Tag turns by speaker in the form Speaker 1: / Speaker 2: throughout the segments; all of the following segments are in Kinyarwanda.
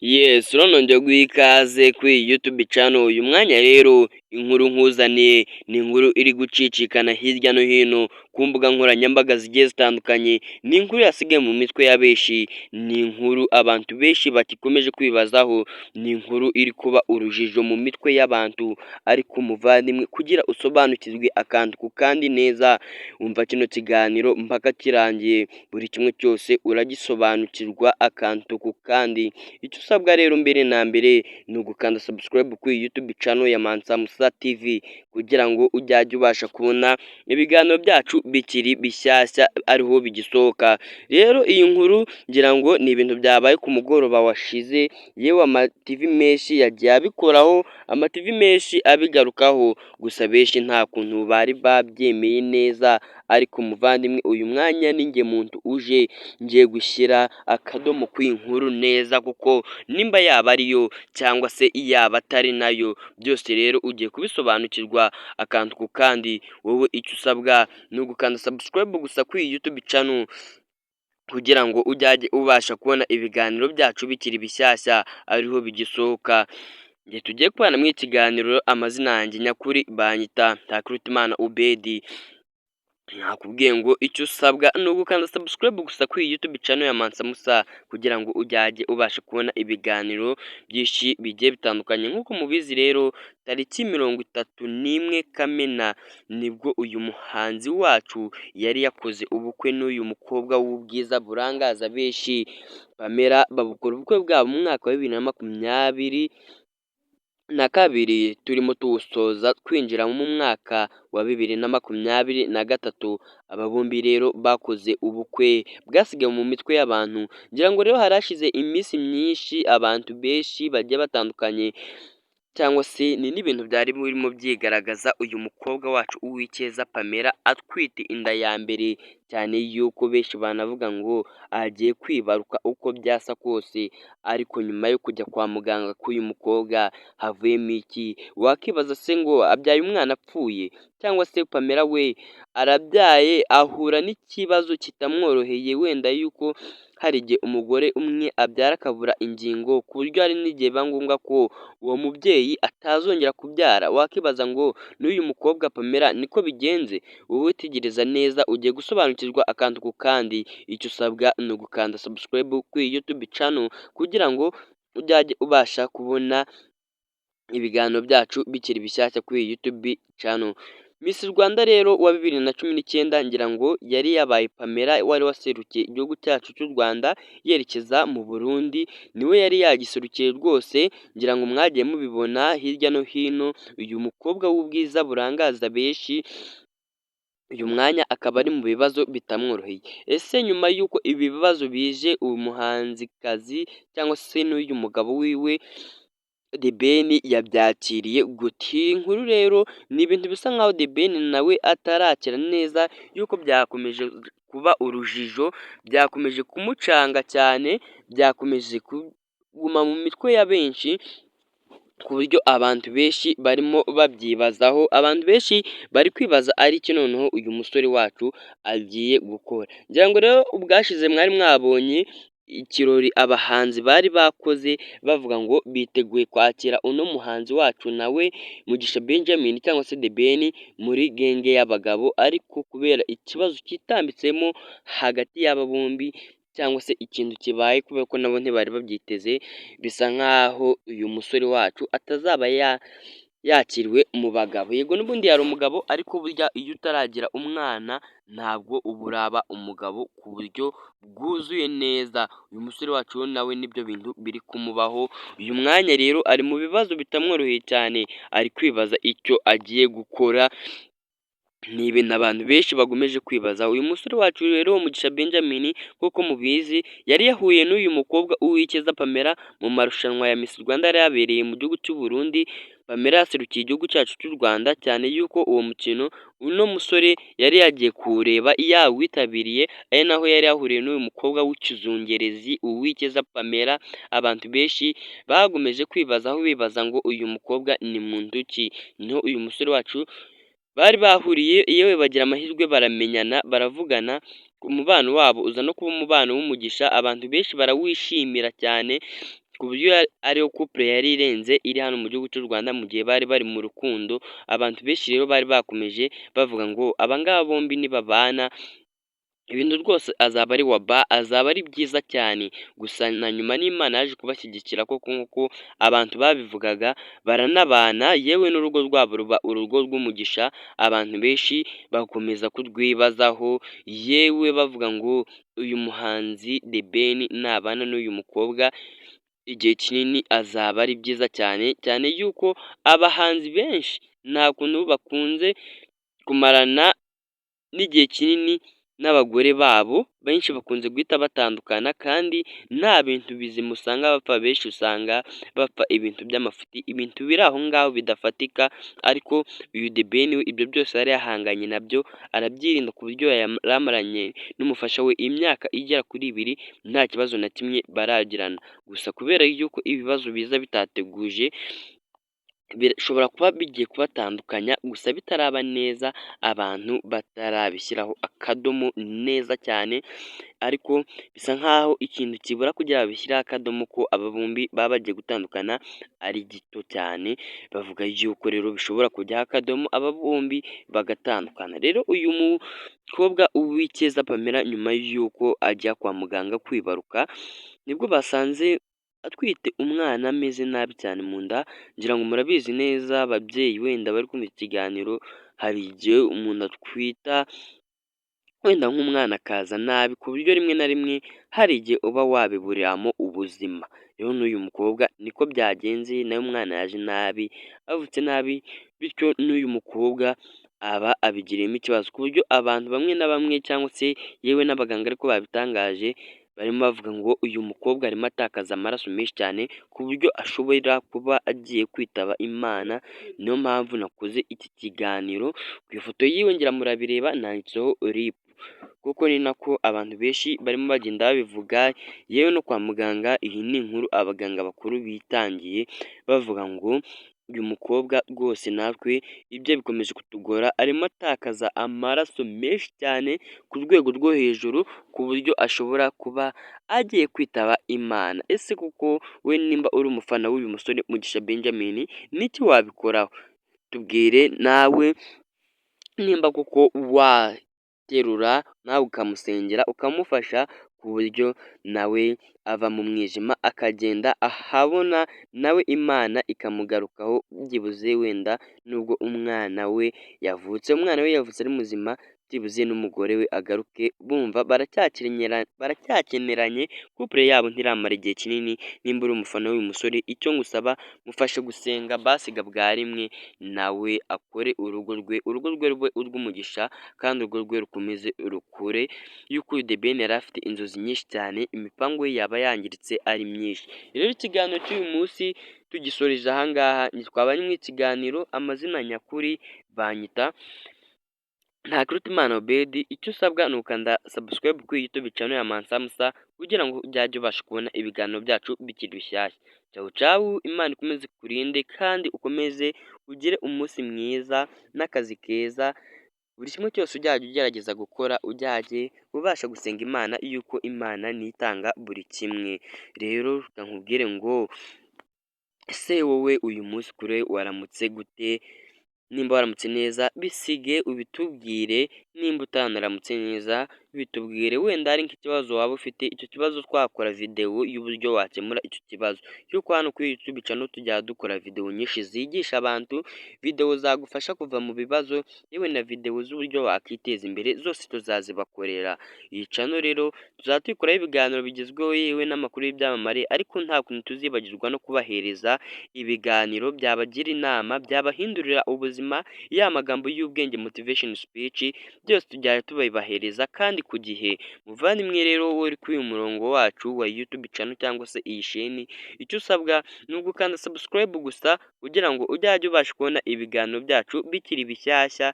Speaker 1: Yes, nongeye guha ikaze kuri YouTube channel. Uyu mwanya rero inkuru nkuzaniye ni inkuru iri gucicikana hirya no hino ku mbuga nkoranyambaga zigiye zitandukanye. Ni inkuru yasigaye mu mitwe ya benshi, ni inkuru abantu benshi bagikomeje kwibazaho, ni inkuru iri kuba urujijo mu mitwe y'abantu. Ariko umuvandimwe, kugira usobanukirwe akantu ku kandi neza, umva kino kiganiro mpaka kirangiye. Buri kimwe cyose uragisobanukirwa akantu ku kandi. Icyo usabwa rero mbere na mbere ni ugukanda subscribe kuri YouTube channel ya Mansa Musa TV kugira ngo ujye ubasha kubona ibiganiro byacu bikiri bishyashya ariho bigisohoka. Rero iyi nkuru ngira ngo ni ibintu byabaye ku mugoroba washize, yewe ama TV menshi yagiye abikoraho, ama TV menshi abigarukaho, gusa benshi nta kuntu bari babyemeye neza. Ariko muvandimwe, uyu mwanya ni njye muntu uje ngiye gushyira akadomo ku inkuru neza, kuko nimba yaba ariyo cyangwa se yaba atari nayo, byose rero ugiye kubisobanukirwa akantu ku kandi. Wowe icyo usabwa ni ugukanda subscribe gusa kuri YouTube channel kugira ngo ujye ubasha kubona ibiganiro byacu bikiri bishyashya ariho bigisohoka. Nge tugiye kubana mu ikiganiro, amazina yanjye nyakuri banyita Ntakirutimana Ubedi. Nakubwiye ngo icyo usabwa ni ugukanda subscribe gusa kuri YouTube channel ya Mansa Musa kugira ngo ujye ubasha kubona ibiganiro byinshi bigiye bitandukanye. Nk'uko mubizi rero, tariki 31 Kamena nibwo uyu muhanzi wacu yari yakoze ubukwe n'uyu mukobwa w'ubwiza burangaza benshi, Pamela. Babukora ubukwe bwabo mu mwaka wa 2022, turimo tuwusoza twinjira mu mwaka wa 2023. Aba bombi rero bakoze ubukwe bwasigaye mu mitwe y'abantu. Ngira ngo rero harashize iminsi myinshi abantu benshi bagiye batandukanye, cyangwa se ni n'ibintu byari birimo byigaragaza, uyu mukobwa wacu Uwicyeza Pamela atwite inda ya mbere, cyane yuko benshi banavuga ngo agiye kwibaruka uko byasa kose. Ariko nyuma yo kujya kwa muganga k'uyu mukobwa havuyemo iki? Wakibaza se ngo abyaye umwana apfuye, cyangwa se Pamela we arabyaye ahura n'ikibazo kitamworoheye, wenda yuko hari igihe umugore umwe abyara akabura ingingo, ku buryo hari n'igihe biba ngombwa ko uwo mubyeyi atazongera kubyara. Wakibaza ngo n'uyu mukobwa Pamela niko bigenze? Wowe tegereza neza ugiye gusobanukirwa akantu ku kandi. Icyo usabwa ni ugukanda subscribe kuri YouTube channel kugira ngo ujye ubasha kubona ibiganiro byacu bikiri bishyashya kuri YouTube channel. Miss Rwanda rero wa 2019 ngira ngo yari yabaye Pamela, wari waserukiye igihugu cyacu cy'u Rwanda yerekeza mu Burundi. Niwe yari yagiserukiye rwose, ngira ngo mwagiye mubibona hirya no hino. Uyu mukobwa w'ubwiza burangaza benshi, uyu mwanya akaba ari mu bibazo bitamworoheye. Ese nyuma y'uko ibi bibazo bije, uyu muhanzikazi cyangwa se n'uyu mugabo wiwe The Ben yabyakiriye gute? Inkuru rero ni ibintu bisa nkaho The Ben nawe atarakira neza, yuko byakomeje kuba urujijo, byakomeje kumucanga cyane, byakomeje kuguma mu mitwe ya benshi, ku buryo abantu benshi barimo babyibazaho. Abantu benshi bari kwibaza ari cyo noneho uyu musore wacu agiye gukora. Ngira ngo rero ubwashize mwari mwabonye ikirori abahanzi bari bakoze, bavuga ngo biteguye kwakira uno muhanzi wacu nawe Mugisha Benjamin cyangwa se The Ben muri genge y'abagabo. Ariko kubera ikibazo kitambitsemo hagati y'aba bombi, cyangwa se ikintu kibaye, kubera ko nabo ntibari babyiteze, bisa nkaho uyu musore wacu atazaba yakiriwe mu bagabo. Yego n'ubundi yari umugabo, ariko burya iyo utaragira umwana ntabwo uba uraba umugabo ku buryo bwuzuye neza. Uyu musore wacu nawe nibyo bintu biri kumubaho. Uyu mwanya rero ari mu bibazo bitamworoheye cyane, ari kwibaza icyo agiye gukora. Ni ibintu abantu benshi bagomeje kwibaza. Uyu musore wacu rero Mugisha Benjamin, kuko mubizi, yari yahuye n'uyu mukobwa Uwicyeza Pamela mu marushanwa ya Miss Rwanda yari yabereye mu gihugu cy'u Burundi. Pamela yaserukiye igihugu cyacu cy'u Rwanda, cyane yuko uwo mukino uno musore yari yagiye kuwureba yawitabiriye, ari naho yari yahuriye n'uyu mukobwa w'ikizungerezi Uwicyeza Pamela. Abantu benshi bagomeje kwibazaho, bibaza ngo uyu mukobwa ni muntu ki? Niho uyu musore wacu bari bahuriye, yewe bagira amahirwe baramenyana, baravugana. Umubano wabo uza no kuba umubano w'umugisha, abantu benshi barawishimira cyane, ku buryo ariyo couple yari irenze iri hano mu gihugu cy'u Rwanda mu gihe bari bari mu rukundo, abantu benshi rero bari bakomeje bavuga ngo aba ngaba bombi nibabana ibintu rwose azaba ari waba, azaba ari byiza cyane, gusa na nyuma n'Imana yaje kubashyigikira koko nk'uko abantu babivugaga baranabana, yewe n'urugo rwabo ruba urugo rw'umugisha, abantu benshi bakomeza kurwibazaho, yewe bavuga ngo uyu muhanzi The Ben nabana n'uyu mukobwa igihe kinini azaba ari byiza cyane, cyane yuko abahanzi benshi nta kuntu bakunze kumarana n'igihe kinini n'abagore babo, benshi bakunze guhita batandukana kandi nta bintu bizima usanga bapfa, benshi usanga bapfa ibintu by'amafuti, ibintu biri aho ngaho bidafatika, ariko uyu The Ben we ibyo byose yari yahanganye nabyo arabyirinda ku buryo yari amaranye n'umufasha we imyaka igera kuri 2 nta kibazo na kimwe baragirana, gusa kubera yuko ibibazo biza bitateguje bishobora kuba bigiye kubatandukanya, gusa bitaraba neza abantu batarabishyiraho akadomo neza cyane, ariko bisa nkaho ikintu kibura kugira ngo babishyireho akadomo ko aba bombi baba bagiye gutandukana ari gito cyane, bavuga yuko rero bishobora kujyaho akadomo aba bombi bagatandukana. Rero uyu mukobwa Uwicyeza Pamela nyuma y'uko ajya kwa muganga kwibaruka, nibwo basanze atwite umwana ameze nabi cyane mu nda, ngira ngo murabizi neza ababyeyi wenda bari kumva ikiganiro, hari igihe umuntu atwita wenda nk'umwana akaza nabi ku buryo rimwe na rimwe hari igihe uba wabiburiramo ubuzima, rero n'uyu mukobwa niko byagenze nawe umwana yaje nabi, avutse nabi, bityo n'uyu mukobwa aba abigiriyemo ikibazo, ku buryo abantu bamwe na bamwe cyangwa se yewe n'abaganga ariko babitangaje, barimo bavuga ngo uyu mukobwa arimo atakaza amaraso menshi cyane ku buryo ashobora kuba agiye kwitaba Imana, niyo mpamvu nakoze iki kiganiro, ku ifoto yiwe ngira murabireba nanditseho RIP, kuko ni nako abantu benshi barimo bagenda babivuga, yewe no kwa muganga iyi ni inkuru abaganga bakuru bitangiye bavuga ngo uyu mukobwa rwose natwe ibye bikomeje kutugora, arimo atakaza amaraso menshi cyane ku rwego rwo hejuru, ku buryo ashobora kuba agiye kwitaba Imana. Ese kuko we nimba uri umufana w'uyu musore Mugisha Benjamin n'iki wabikoraho? Tubwire nawe nimba koko waterura nawe ukamusengera ukamufasha ku buryo nawe ava mu mwijima akagenda ahabona, nawe Imana ikamugarukaho byibuze wenda nubwo umwana we yavutse, umwana we yavutse ari muzima, byibuze n'umugore we agaruke, bumva baracyakeneranye, couple yabo ntiramara igihe kinini. Nimba uri umufana w'uyu musore icyo ngusaba mufashe gusenga basiga bwa rimwe, nawe akore urugo rwe rube urw'umugisha kandi urugo rwe rukomeze rukure, yuko uyu The Ben yari afite inzozi nyinshi cyane, imipango ye yaba yangiritse ari myinshi. Rero ikiganiro cy'uyu munsi tugisoreje aha ngaha, twaba ari mu ikiganiro amazina nyakuri banyita Ntakirutimana Obed, icyo usabwa ni ukanda subscribe kuri YouTube channel ya Mansamusa kugira ngo ujye ubasha kubona ibiganiro byacu bikiri bishyashya. Ciao ciao, Imana ikomeze kurinde kandi ukomeze ugire umunsi mwiza n'akazi keza, buri kimwe cyose ujyajya ugerageza gukora ujyajye ubasha gusenga Imana, yuko Imana nitanga buri kimwe. Rero nkubwire ngo ese wowe uyu munsi kure waramutse gute? Nimba waramutse neza bisige ubitubwire, nimba utanaramutse neza bitubwire, wenda hari nk'ikibazo waba ufite, icyo kibazo twakora videwo y'uburyo wakemura icyo kibazo, yuko hano kuri YouTube channel tujya dukora videwo nyinshi zigisha abantu, videwo zagufasha kuva mu bibazo, yewe na videwo z'uburyo wakiteza imbere zose tuzazibakorera. Iyi channel rero tuzaba tuyikoraho ibiganiro bigezweho yewe n'amakuru y'ibyamamare, ariko nta kuntu tuzibagirwa no kubahereza ibiganiro byabagira inama, byabahindurira ubuzima, ya magambo y'ubwenge motivation speech, byose tujya tubibahereza kandi ku gihe. Muvandimwe rero wowe uri kuri uyu murongo wacu wa YouTube channel cyangwa se iyi sheni, icyo usabwa ni ugukanda subscribe gusa kugira ngo ujye ubasha kubona ibiganiro byacu bikiri bishyashya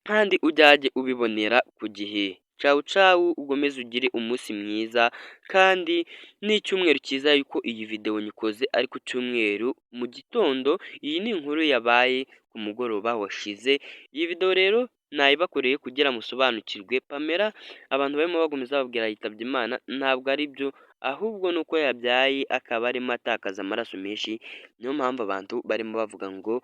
Speaker 1: kandi ujye ubibonera ku gihe. Ciao ciao, ugomeze ugire umunsi mwiza kandi n'icyumweru cyiza, yuko iyi videwo nyikoze ari ku cyumweru mu gitondo, iyi ni inkuru yabaye ku mugoroba washize. Iyi videwo rero nayibakoreye kugira musobanukirwe, Pamela abantu barimo bagomeza babwira yitabye Imana ntabwo ari byo, ahubwo ni uko yabyaye akaba arimo atakaza amaraso menshi, niyo mpamvu abantu barimo bavuga ngo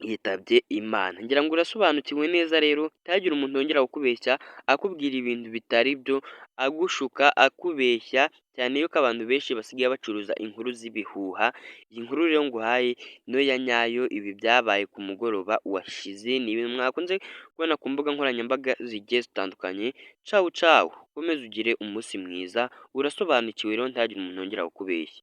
Speaker 1: yitabye Imana. Ngira ngo urasobanukiwe neza rero, ntihagire umuntu wongera kukubeshya akubwira ibintu bitari byo, agushuka, akubeshya, cyane yuko abantu benshi basigaye bacuruza inkuru z'ibihuha, iyi nkuru rero nguhaye niyo ya nyayo, ibi byabaye ku mugoroba washize, ni ibintu mwakunze kubona ku mbuga nkoranyambaga zigiye zitandukanye, cawu cawu, ukomeze ugire umunsi mwiza, urasobanukiwe rero ntihagire umuntu wongera kukubeshya.